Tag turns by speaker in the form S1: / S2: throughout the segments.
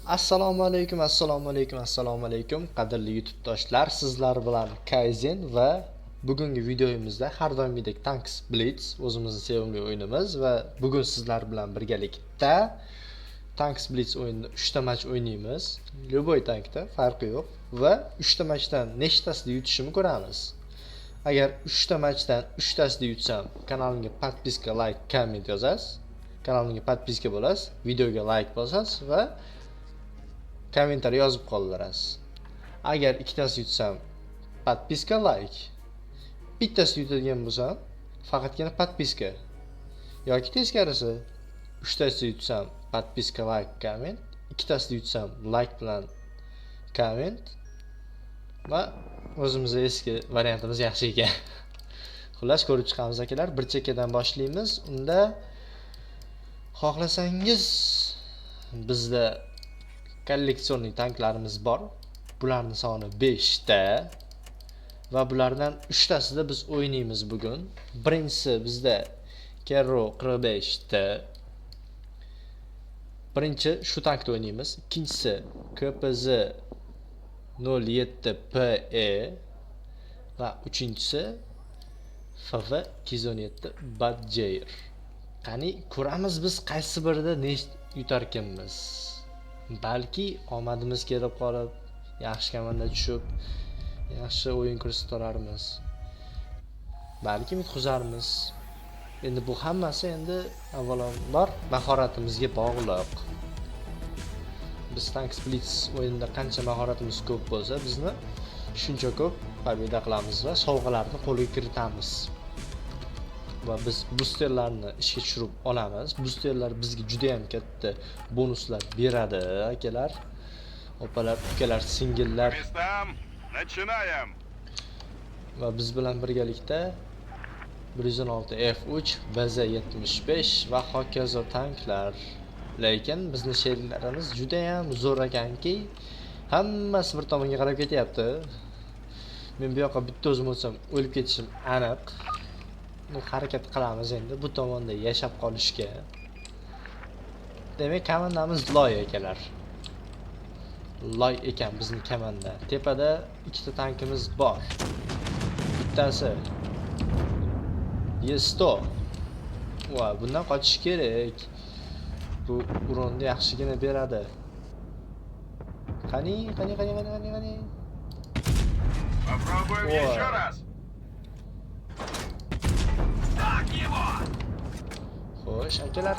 S1: Assalomu alaykum, qadrli YouTube do'stlar. Sizlar bilan Kaizen va bugungi videomizda har doimgidek Tanks Blitz o'zimizning sevimli o'yinimiz va bugun sizlar bilan birgalikda Tanks Blitz o'yinida 3 ta match o'ynaymiz. Любой tankda farqi yo'q va 3 ta matchdan nechtasida yutishimni ko'ramiz. Agar 3 ta matchdan 3 tasida yutsam, kanalimga podpiska, like, komment yozasiz. Kanalimga podpiska bo'lasiz, videoga like bosasiz va kommentariy yozib qoldirasiz. Agar ikkitasi yutsam, podpiska, like. Bittasi yutadigan bo'lsam, faqatgina podpiska. Yoki teskarisi, 3 tasida yutsam, podpiska, like, komment. Ikkitasida yutsam, like bilan komment. Va o'zimizning eski variantimiz yaxshi ekan. Xullas ko'rib chiqamiz akalar. Bir chekkadan boshlaymiz. Unda xohlasangiz bizda kolleksionniy tanklarimiz bor. Bularning soni 5 ta va bulardan 3 tasida biz o'ynaymiz bugun. Birinchisi bizda Kero 45 ta. Birinchi shu tankda o'ynaymiz. Ikkinchisi KPZ 07PE va uchinchisi FF 217 Badger. Qani ko'ramiz biz qaysi birida ne yutar ekanmiz. Balki omadimiz kelib qolib, yaxshi komanda tushib, yaxshi o'yin ko'rsatarmiz. Balki yutqizarmiz. Endi bu hammasi avvalambor mahoratimizga bog'liq. Biz Tanks Blitz o'yinida qancha mahoratimiz ko'p bo'lsa, bizni shuncha ko'p pobeda qilamiz va sovg'alarni qo'lga kiritamiz. Va biz boosterlarni ishga tushirib olamiz. Boosterlar bizga juda ham katta bonuslar beradi, akalar, opalar, ukalar, singillar. Va biz bilan birgalikda 116 F3, BZ75 va hokazo tanklar. Lekin bizning sheriklarimiz juda ham zo'r ekanki, hammasi bir tomonga qarab ketyapti. Men bu yoqqa bitta o'zim o'tsam, o'lib ketishim aniq. Bu harakat qilamiz endi bu tomonda yashab qolishga. Demak, komandamiz loy akalar. Loy ekan bizning komanda. Tepada ikkita tankimiz bor. Bittasi Yesto. Va bundan qochish kerak. Bu uronni yaxshigina beradi. Qani.
S2: Попробуем еще раз.
S1: Xo'sh, akalar.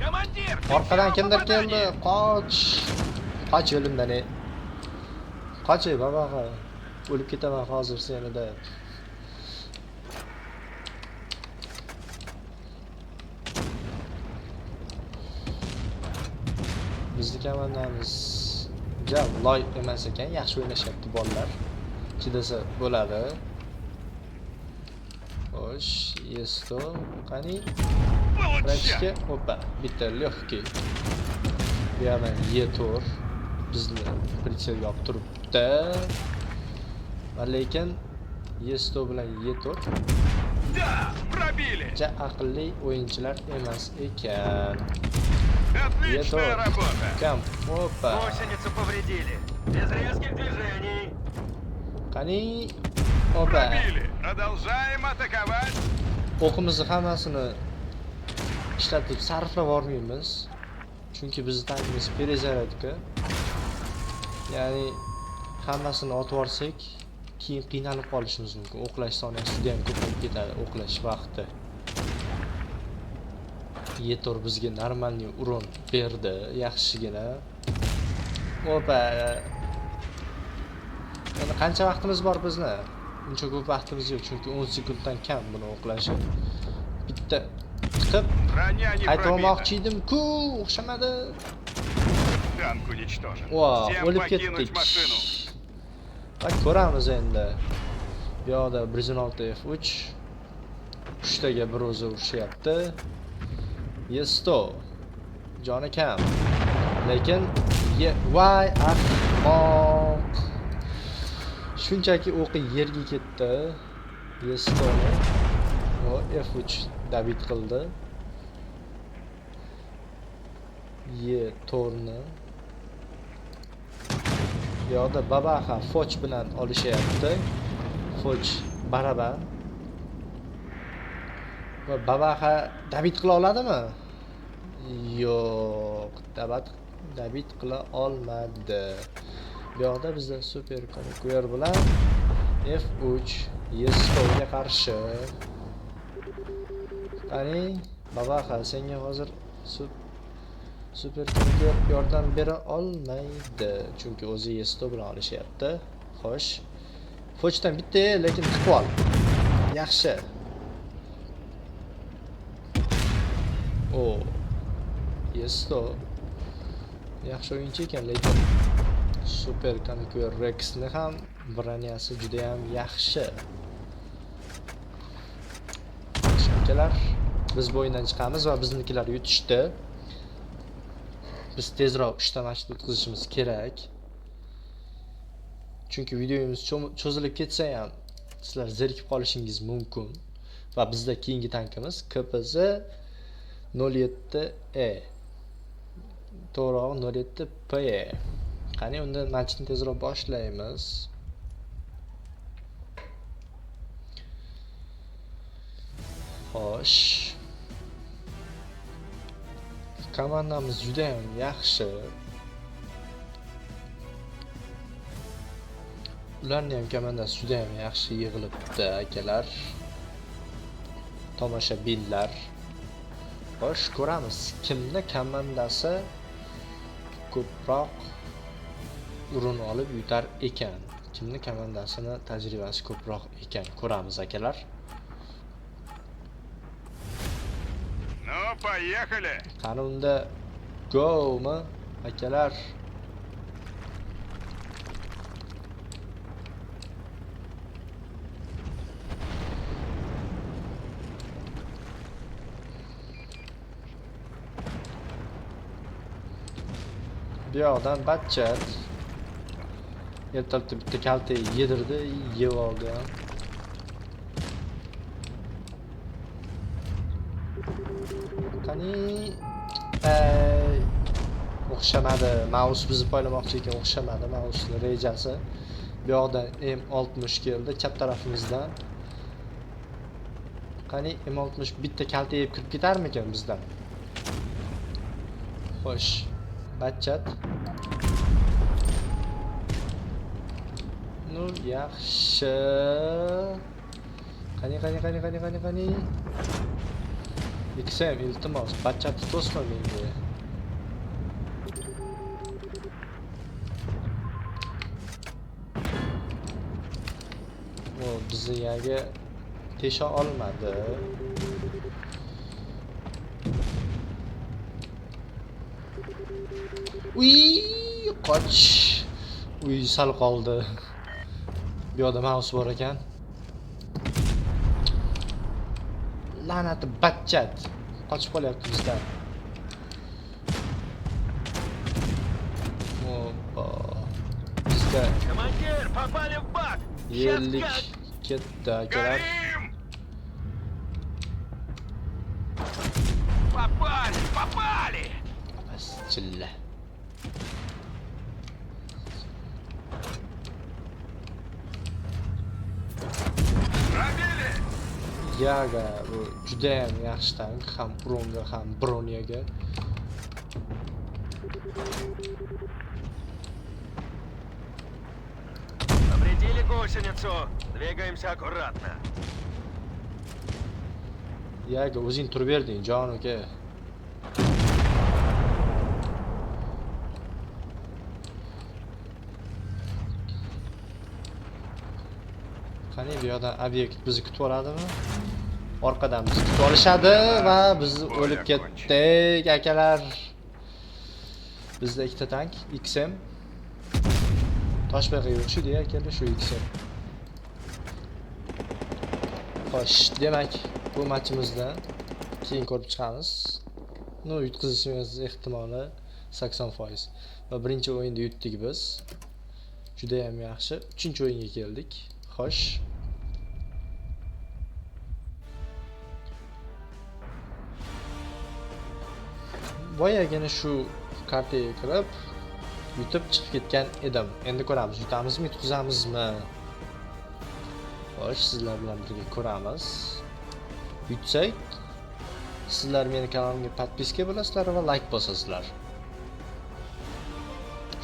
S2: Командир!
S1: Orqadan kimdir keldi? Qoch. Qoch yo'limdan. Qoch babaga. O'lib ketaman hozir senida. Bizning komandamiz jam loy emas ekan, yaxshi o'ynashyapti bolalar. Chidasa bo'ladi. Xo'sh, Yesto, qani? Birinchiga, opa, bitta lehkiy. Bu yerdan Yetor bizni pritselga olib turibdi. Va lekin Yesto bilan Yetor
S2: Да, пробили.
S1: ja aqlli o'yinchilar emas ekan.
S2: Отличная работа.
S1: Kam, opa.
S2: Гусеницу повредили. Без резких движений.
S1: Qani? Opa.
S2: Пробили. Продолжаем атаковать.
S1: O'qimizni hammasini ishlatib sarflab olmaymiz. Chunki bizning tankimiz перезарядка. Ya'ni hammasini otib olsak, keyin qiynalib qolishimiz mumkin. O'qlash soniyasi juda ham ko'payib ketadi, o'qlash vaqti. Yetor bizga normalniy uron berdi, yaxshigina. Opa. Endi qancha vaqtimiz bor bizni? Uncha ko'p vaqtimiz yo'q, chunki 10 sekunddan kam buni o'qlashi. Bitta chiqib
S2: Броня не
S1: qaytmoqchi
S2: пробита.
S1: edim-ku, o'xshamadi.
S2: Танк уничтожен.
S1: Voh,
S2: Всем
S1: o'lib
S2: покинуть
S1: ketdik.
S2: машину.
S1: Bak ko'ramiz endi. Bu yoqda 116 F3 uchtaga bir o'zi urushyapti. Yesto. Joni kam. Lekin voy ahmoq. Shunchaki o'qi yerga ketdi. Yestoni. O F3 dabit qildi. torni. Bu yoqda Babaxa Foch bilan olishyapti. Foch barabar. Va Babaxa David qila oladimi? Yo'q, David qila olmadi. Bu yoqda bizda super konkurer bilan F3 Yestovga qarshi. Qani, Babaxa senga hozir super konkurer yordam bera olmaydi, chunki o'zi Yestov bilan olishyapti. Xo'sh. Fochdan bitta, lekin tiqib ol. Yaxshi. O, Yestov yaxshi o'yinchi ekan, lekin super konkurer Rexni ham broniyasi juda ham yaxshi. Shunchalar biz bu o'yindan chiqamiz va biznikilar yutishdi. Biz tezroq 3 ta match o'tkazishimiz kerak. Chunki videomiz cho'zilib ketsa ham sizlar zerikib qolishingiz mumkin. Va bizda keyingi tankimiz KPZ 07E. To'g'ri, 07PE. Qani unda matchni tezroq boshlaymiz. Xo'sh. Komandamiz juda ham yaxshi. Ularning ham komandasi juda ham yaxshi yig'ilibdi, akalar. Tomoshabinlar. Xo'sh, ko'ramiz kimni komandasi ko'proq urun olib yutar ekan. Kimni komandasini tajribasi ko'proq ekan, ko'ramiz, akalar.
S2: Ну, поехали!
S1: Qani unda go-mi, akalar? Bu yoqdan Batchat ertalabda bitta kalta yedirdi, yeb oldi ham. Qani o'xshamadi. Mouse bizni poylamoqchi ekan, o'xshamadi mousening rejasi. Bu yoqdan M60 keldi chap tarafimizdan. Qani M60 bitta kalta yeb kirib ketarmikan bizdan? Xo'sh, Batchat. Nu yaxshi. Qani. XM iltimos, Batchatni to'sma menga. O bizni yaga tesha olmadi. Uy, qoch. Uy, sal qoldi. Bu yoqda mouse bor ekan. La'nati Batchat. Qochib qolyapti bizdan. Hoppa. Bizda
S2: Командир, попали в бак!
S1: yerlik ketdi, akalar.
S2: Горим! Попали!
S1: Bas chilla.
S2: Пробили!
S1: Yaga bu juda ham yaxshi tank, ham Bronga ham Broniyaga.
S2: Повредили гусеницу. Двигаемся аккуратно.
S1: Yaga o'zing turib berding, jon aka. Qani bu yoqdan obyekt bizni kutib oladimi? Orqadan bizni kutib olishadi va biz o'lib ketdik, akalar. Bizda ikkita tank, XM. Toshbaqa o'xshaydi akalar shu XM. Xo'sh, demak, bu matchimizda keyin ko'rib chiqamiz. No, yutqazishimiz ehtimoli 80%. Va birinchi o'yinda yutdik biz. Juda ham yaxshi. 3-o'yinga keldik. Xo'sh. boyagina shu kartaga kirib yutib chiqib ketgan edim. Endi ko'ramiz, yutamizmi, yutqizamizmi? Xo'sh, sizlar bilan birga ko'ramiz. Yutsak, sizlar meni kanalimga podpiska bo'lasizlar va like bosasizlar.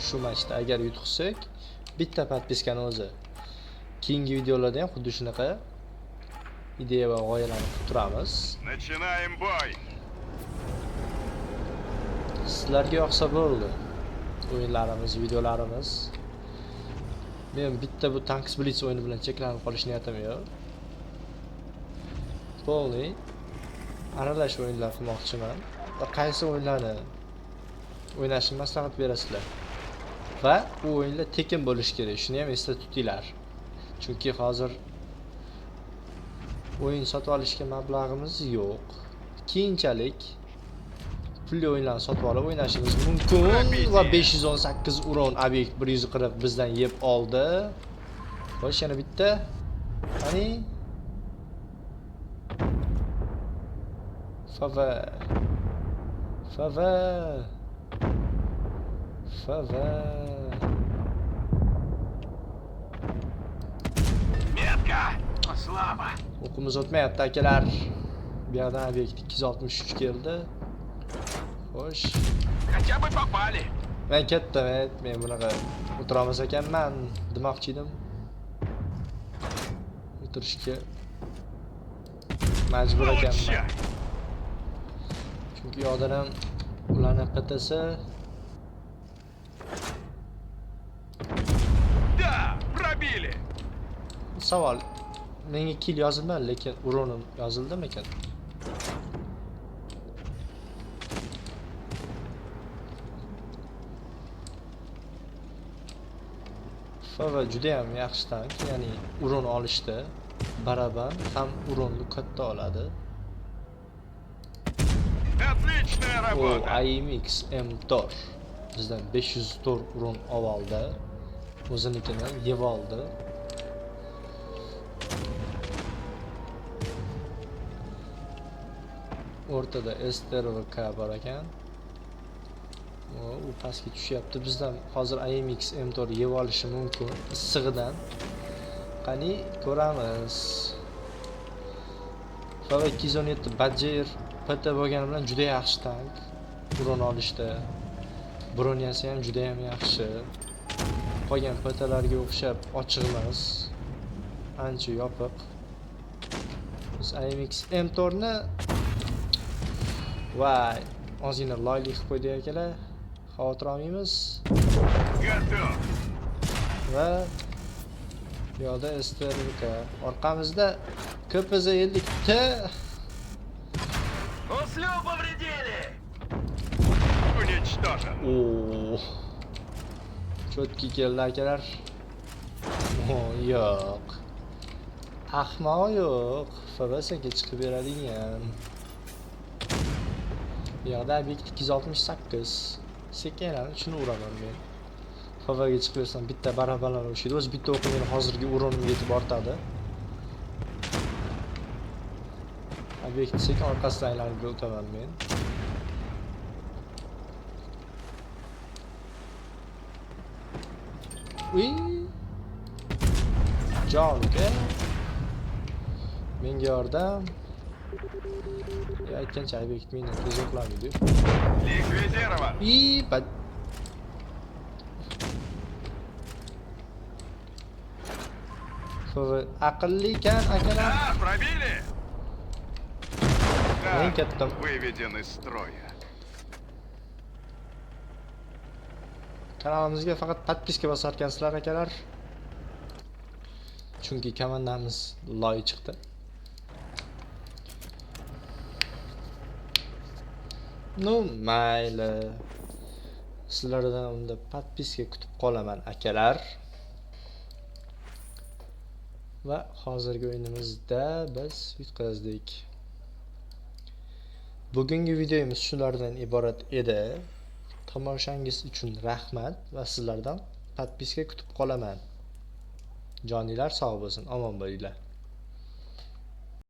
S1: Shu matchda agar yutqizsak, bitta podpiskani o'zi. Keyingi videolarda ham xuddi shunaqa ideya va g'oyalarni qilib turamiz.
S3: Начинаем бой!
S1: Sizlarga yoqsa bo'ldi o'yinlarimiz, videolarimiz. Men bitta bu Tanks Blitz o'yini bilan cheklanib qolish niyatim yo'q. Polni aralash o'yinlar qilmoqchiman va qaysi o'yinlarni o'ynashni maslahat berasizlar. Va u o'yinlar tekin bo'lishi kerak. Shuni ham esda tutinglar. Chunki hozir o'yin sotib olishga mablag'imiz yo'q. Keyinchalik pulli o'yinlarni sotib olib o'ynashimiz mumkin va 518 uron obyekt 140 bizdan yeb oldi. Xo'sh, yana bitta. Qani? Fava.
S3: Метка! Слабо!
S1: O'qimiz o'tmayapti akalar. Bu yerdan obyekt 263 keldi. Xo'sh.
S3: Хотя бы попали!
S1: Men ketdim, men bunaqa o'tirolmas ekanman demoqchi edim. O'tirishga majbur ekanman.
S3: Лучше!
S1: Chunki yoqdan ham ularni PTS
S3: Да! Пробили!
S1: savol. Menga kill yozilmadi, lekin uronim yozildimi ekan? Va juda ham yaxshi tank, ya'ni uron olishda barabar ham uronni katta oladi.
S3: Отличная
S1: O
S3: работа!
S1: AMX M4 bizdan 504 uron oldi. O'zinikini yeb oldi. O'rtada Ester va K bor ekan. U pastga tushyapti. Bizdan hozir AMX M4 yeb olishi mumkin issig'idan. Qani ko'ramiz. Fava 217 Badger PT bo'lgani bilan juda yaxshi tank. Uron olishda. Broniyasi ham juda ham yaxshi. Qolgan PTlarga o'xshab ochiq emas. Ancha yopiq. Biz AMX M4 ni voy, ozgina loylik qilib qo'ydik akalar. Xavotir olmaymiz.
S3: Готов!
S1: Va bu yoqda STRK. Orqamizda KPZ-50T.
S2: Услю повредили!
S3: Уничтожен!
S1: Oo. Chotki keldi akalar. Yo'q. Ahmoq yo'q. FBSga chiqib beradigan. Bu yoqda obyekt 268. Sekinlanib shuni uraman men. FBSga chiqib bersam bitta barabarlar o'shida. O'z bitta o'qim meni hozirgi uronimga yetib ortadi. Obyekt sekin orqasidan aylanib o'taman men. Uy. Jonga. Menga yordam. Aytgancha obyekt meni tezroqlamaydi.
S3: Ликвидирован!
S1: Aqlli ekan akalar.
S3: Да, пробили!
S1: Men ketdim.
S3: Выведен из строя.
S1: Kanalimizga faqat podpiska bosar ekansizlar akalar. Chunki komandamiz loy chiqdi. Ну, mayli. Sizlardan unda podpiska kutib qolaman akalar. Va hozirgi o'yinimizda biz yutqazdik. Bugungi videomiz shulardan iborat edi. Tomoshangiz uchun rahmat va sizlardan podpiska kutib qolaman. Jonilar sog' bo'lsin, omon bo'linglar.